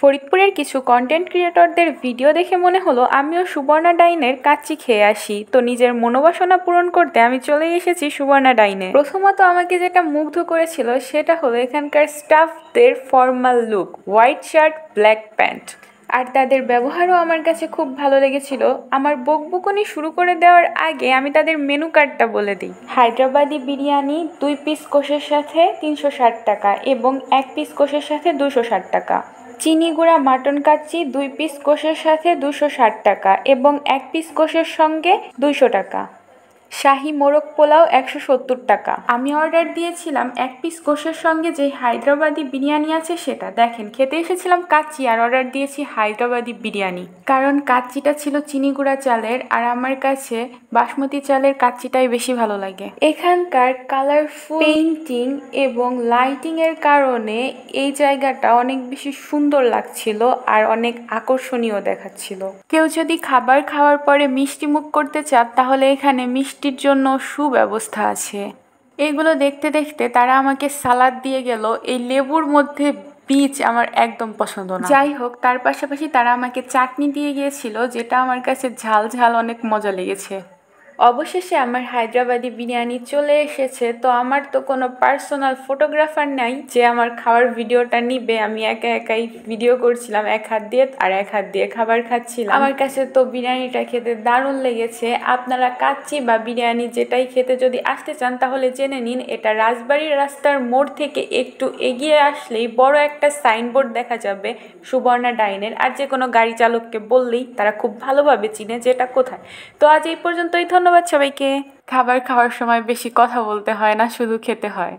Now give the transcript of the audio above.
ফরিদপুরের কিছু content ক্রিয়েটরদের video দেখে মনে হলো আমিও সুবর্ণা ডাইনের কাচ্চি খেয়ে আসি। তো নিজের মনোবাসনা পূরণ করতে আমি চলে এসেছি সুবর্ণা ডাইনে। প্রথমত আমাকে যেটা মুগ্ধ করেছিল সেটা হলো এখানকার স্টাফদের formal look, white shirt, black pant, আর তাদের ব্যবহারও আমার কাছে খুব ভালো লেগেছিল। আমার বকবকুনি শুরু করে দেওয়ার আগে আমি তাদের মেনু কার্ডটা বলে দিই। হায়দ্রাবাদি বিরিয়ানি 2 পিস কোষের সাথে 360 টাকা এবং 1 পিস কোষের সাথে 260 টাকা। চিনি গুঁড়া মাটন কাচ্চি 2 পিস কোষের সাথে 260 টাকা এবং 1 পিস কোষের সঙ্গে 200 টাকা। শাহি মোরগ পোলাও 170 টাকা। আমি অর্ডার দিয়েছিলাম 1 পিস কোষের সঙ্গে যে হায়দ্রাবাদি বিরিয়ানি আছে সেটা। দেখেন, খেতে এসেছিলাম কাচ্চি আর অর্ডার দিয়েছি হায়দ্রাবাদি বিরিয়ানি, কারণ কাচ্চিটা ছিল চিনি গুঁড়া চালের আর আমার কাছে বাসমতি চালের কাচ্চিটাই বেশি ভালো লাগে। এখানকার কালারফুল পেইন্টিং এবং লাইটিং এর কারণে এই জায়গাটা অনেক বেশি সুন্দর লাগছিল আর অনেক আকর্ষণীয় দেখাচ্ছিল। কেউ যদি খাবার খাওয়ার পরে মিষ্টি মুখ করতে চান তাহলে এখানে মিষ্টির জন্য সুব্যবস্থা আছে। এগুলো দেখতে দেখতে তারা আমাকে সালাদ দিয়ে গেল। এই লেবুর মধ্যে বীজ আমার একদম পছন্দ না। যাই হোক, তার পাশাপাশি তারা আমাকে চাটনি দিয়ে গিয়েছিল, যেটা আমার কাছে ঝাল ঝাল অনেক মজা লেগেছে। অবশেষে আমার হায়দ্রাবাদি বিরিয়ানি চলে এসেছে। তো আমার তো কোনো পার্সোনাল ফটোগ্রাফার নাই যে আমার খাওয়ার ভিডিওটা নিবে। আমি একা একাই ভিডিও করছিলাম, এক হাত দিয়ে আর এক হাত দিয়ে খাবার খাচ্ছিলাম। আমার কাছে তো বিরিয়ানিটা খেতে দারুণ লেগেছে। আপনারা কাচ্চি বা বিরিয়ানি যেটাই খেতে যদি আসতে চান তাহলে জেনে নিন, এটা রাজবাড়ির রাস্তার মোড় থেকে একটু এগিয়ে আসলেই বড় একটা সাইনবোর্ড দেখা যাবে সুবর্ণা ডাইনের। আর যে কোনো গাড়ি চালককে বললেই তারা খুব ভালোভাবে চিনে যেটা কোথায়। তো আজ এই পর্যন্তই। ধন্যবাদ সবাইকে। খাবার খাওয়ার সময় বেশি কথা বলতে হয় না, শুধু খেতে হয়।